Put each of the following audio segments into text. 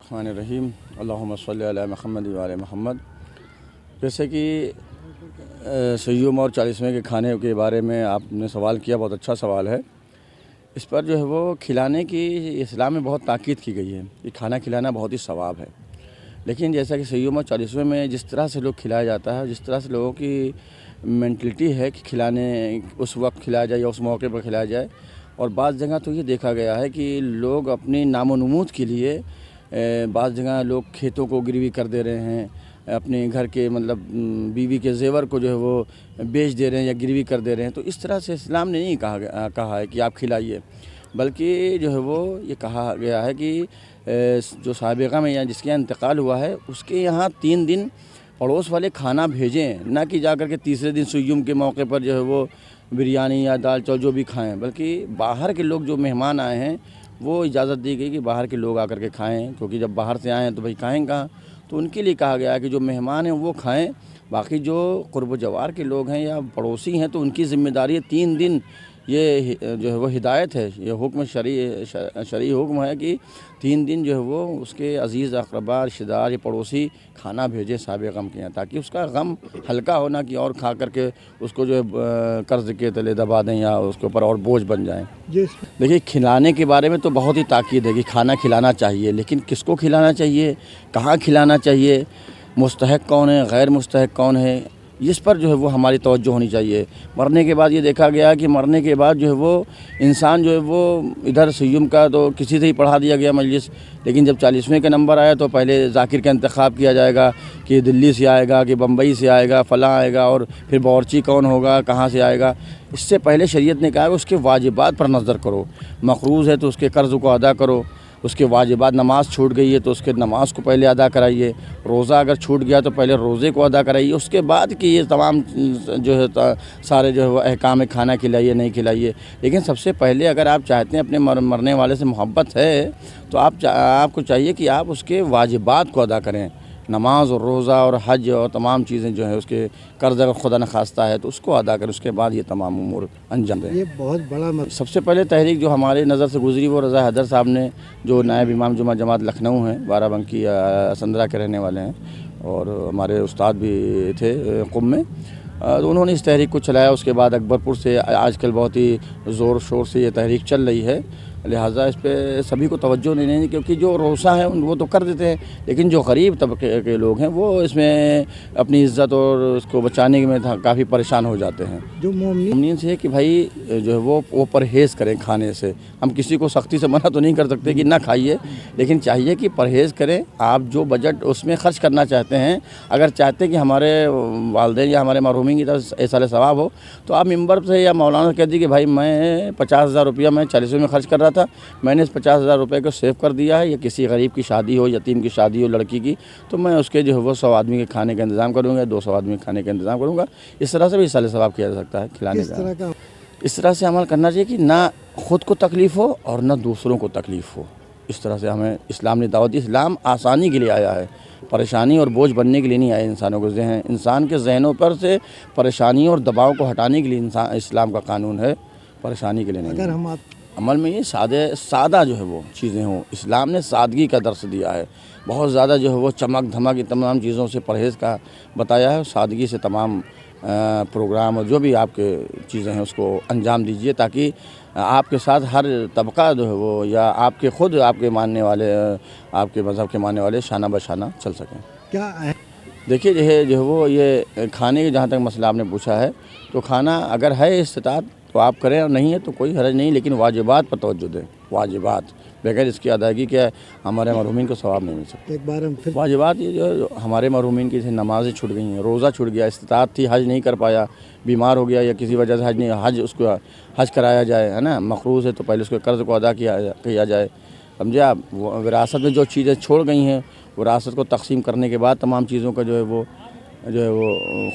الرحمن الرحیم اللہم صلی علی محمد و علی محمد۔ جیسے کہ سیوم اور 40ویں کے کھانے کے بارے میں آپ نے سوال کیا، بہت اچھا سوال ہے۔ اس پر جو ہے وہ کھلانے کی اسلام میں بہت تاکید کی گئی ہے کہ کھانا کھلانا بہت ہی ثواب ہے۔ لیکن جیسا کہ سیوم اور 40ویں میں جس طرح سے لوگ کھلایا جاتا ہے، جس طرح سے لوگوں کی مینٹلٹی ہے کہ کھلانے اس وقت کھلایا جائے یا اس موقع پر کھلایا جائے، اور بعض جگہ تو یہ دیکھا گیا ہے کہ لوگ اپنی نام و نمود کے لیے بعض جگہ لوگ کھیتوں کو گروی کر دے رہے ہیں، اپنے گھر کے مطلب بیوی کے زیور کو جو ہے وہ بیچ دے رہے ہیں یا گروی کر دے رہے ہیں۔ تو اس طرح سے اسلام نے نہیں کہا ہے کہ آپ کھلائیے، بلکہ جو ہے وہ یہ کہا گیا ہے کہ جو سابقہ میں یا جس کے انتقال ہوا ہے اس کے یہاں 3 دن پڑوس والے کھانا بھیجیں، نہ کہ جا کر کے تیسرے دن سیوم کے موقع پر جو ہے وہ بریانی یا دال چاول جو بھی کھائیں، بلکہ باہر کے لوگ جو مہمان آئے ہیں وہ اجازت دی گئی کہ باہر کے لوگ آ کر کے کھائیں، کیونکہ جب باہر سے آئے ہیں تو بھائی کھائیں کہاں، تو ان کے لیے کہا گیا ہے کہ جو مہمان ہیں وہ کھائیں، باقی جو قرب و جوار کے لوگ ہیں یا پڑوسی ہیں تو ان کی ذمہ داری ہے 3 دن، یہ جو ہے وہ ہدایت ہے، یہ حکم شرعی حکم ہے کہ 3 دن جو ہے وہ اس کے عزیز اقربا رشتہ دار یا پڑوسی کھانا بھیجے صاحب غم کے یہاں، تاکہ اس کا غم ہلکا ہونا کہ اور کھا کر کے اس کو جو ہے قرض کے تلے دبا دیں یا اس کے اوپر اور بوجھ بن جائیں۔ دیکھیے کھلانے کے بارے میں تو بہت ہی تاکید ہے کہ کھانا کھلانا چاہیے، لیکن کس کو کھلانا چاہیے، کہاں کھلانا چاہیے، مستحق کون ہے، غیر مستحق کون ہے، اس پر جو ہے وہ ہماری توجہ ہونی چاہیے۔ مرنے کے بعد یہ دیکھا گیا کہ مرنے کے بعد جو ہے وہ انسان جو ہے وہ ادھر سیوم کا تو کسی سے ہی پڑھا دیا گیا مجلس، لیکن جب 40ویں کا نمبر آیا تو پہلے ذاکر کا انتخاب کیا جائے گا کہ دلی سے آئے گا کہ بمبئی سے آئے گا، فلاں آئے گا، اور پھر باورچی کون ہوگا، کہاں سے آئے گا۔ اس سے پہلے شریعت نے کہا کہ اس کے واجبات پر نظر کرو، مقروض ہے تو اس کے قرض کو ادا کرو، اس کے واجبات، نماز چھوٹ گئی ہے تو اس کے نماز کو پہلے ادا کرائیے، روزہ اگر چھوٹ گیا تو پہلے روزے کو ادا کرائیے، اس کے بعد کہ یہ تمام جو ہے سارے جو ہے وہ احکام کھانا کھلائیے نہیں کھلائیے۔ لیکن سب سے پہلے اگر آپ چاہتے ہیں اپنے مرنے والے سے محبت ہے تو آپ کو چاہیے کہ آپ اس کے واجبات کو ادا کریں، نماز اور روزہ اور حج اور تمام چیزیں جو ہیں، اس کے قرض اگر خدا نخواستہ ہے تو اس کو ادا کریں، اس کے بعد یہ تمام امور انجام دیں۔ یہ بہت بڑا سب سے پہلے تحریک جو ہمارے نظر سے گزری وہ رضا حیدر صاحب نے، جو نائب امام جمعہ جماعت لکھنؤ ہیں، بارہ بنکی اسندرہ کے رہنے والے ہیں، اور ہمارے استاد بھی تھے قم میں، تو انہوں نے اس تحریک کو چلایا۔ اس کے بعد اکبرپور سے آج کل بہت ہی زور شور سے یہ تحریک چل رہی ہے، لہٰذا اس پہ سبھی کو توجہ نہیں دینی، کیونکہ جو روسا ہیں وہ تو کر دیتے ہیں، لیکن جو غریب طبقے کے لوگ ہیں وہ اس میں اپنی عزت اور اس کو بچانے میں کافی پریشان ہو جاتے ہیں۔ جو مومنین سے ہے کہ بھائی جو ہے وہ پرہیز کریں کھانے سے۔ ہم کسی کو سختی سے منع تو نہیں کر سکتے کہ نہ کھائیے، لیکن چاہیے کہ پرہیز کریں۔ آپ جو بجٹ اس میں خرچ کرنا چاہتے ہیں، اگر چاہتے ہیں کہ ہمارے والدین یا ہمارے مرحومین کی طرف ایسا ثواب ہو، تو آپ ممبر سے یا مولانا کہہ دیجیے کہ بھائی میں 50,000 روپیہ میں 40ویں میں خرچ کر رہا تھا، میں نے اس 50,000 روپے کو سیو کر دیا ہے، یا کسی غریب کی شادی ہو، یتیم کی شادی ہو لڑکی کی، تو میں اس کے جو ہے وہ 100 آدمی کے کھانے کا انتظام کروں گا، 200 آدمی کے کھانے کا انتظام کروں گا۔ اس طرح سے بھی سال ثواب کیا جا سکتا ہے کھلانے کا۔ اس طرح سے عمل کرنا چاہیے کہ نہ خود کو تکلیف ہو اور نہ دوسروں کو تکلیف ہو۔ اس طرح سے ہمیں اسلام نے دعوت دی۔ اسلام آسانی کے لیے آیا ہے، پریشانی اور بوجھ بننے کے لیے نہیں آیا۔ انسان کے ذہنوں پر سے پریشانی اور دباؤ کو ہٹانے کے لیے اسلام کا قانون ہے، پریشانی کے لیے نہیں۔ اگر ہم عمل میں یہ سادہ جو ہے وہ چیزیں ہوں، اسلام نے سادگی کا درس دیا ہے، بہت زیادہ جو ہے وہ چمک دھمک تمام چیزوں سے پرہیز کا بتایا ہے، سادگی سے تمام پروگرام اور جو بھی آپ کے چیزیں ہیں اس کو انجام دیجیے، تاکہ آپ کے ساتھ ہر طبقہ جو ہے وہ یا آپ کے خود آپ کے ماننے والے، آپ کے مذہب کے ماننے والے شانہ بشانہ چل سکیں۔ کیا ہے دیکھیے جو ہے وہ یہ کھانے کے جہاں تک مسئلہ آپ نے پوچھا ہے، تو کھانا اگر ہے استطاعت تو آپ کریں، اور نہیں ہے تو کوئی حرج نہیں، لیکن واجبات پر توجہ دیں۔ واجبات بغیر اس کی ادائیگی کے ہمارے مرحومین کو ثواب نہیں مل سکتا۔ ایک بار ہم پھر واجبات یہ جو ہمارے مرحومین کی نمازیں چھوٹ گئی ہیں، روزہ چھوٹ گیا، استطاعت تھی حج نہیں کر پایا، بیمار ہو گیا یا کسی وجہ سے اس کو حج کرایا جائے، ہے نا، مقروض ہے تو پہلے اس کے قرض کو ادا کیا جائے، سمجھے آپ۔ وراثت میں جو چیزیں چھوڑ گئی ہیں، وراثت کو تقسیم کرنے کے بعد تمام چیزوں کا جو ہے وہ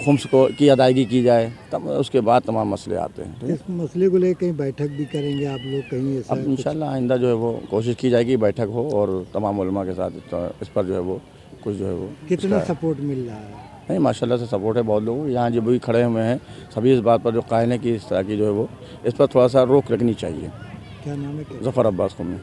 خمس کی ادائیگی کی جائے، تب اس کے بعد تمام مسئلے آتے ہیں۔ اس مسئلے کو لے کہیں بیٹھک بھی کریں گے آپ لوگ کہیں ایسا؟ اب انشاءاللہ آئندہ جو ہے وہ کوشش کی جائے گی بیٹھک ہو، اور تمام علماء کے ساتھ اس پر جو ہے وہ کچھ جو ہے وہ کتنا سپورٹ مل رہا ہے؟ نہیں، ماشاءاللہ سے سپورٹ ہے بہت لوگوں، یہاں جو بھی کھڑے ہوئے ہیں سبھی اس بات پر جو قائل ہیں کہ اس طرح کی جو ہے وہ اس پر تھوڑا سا روک رکھنی چاہیے۔ کیا نام ہے؟ ظفر عباس قمی۔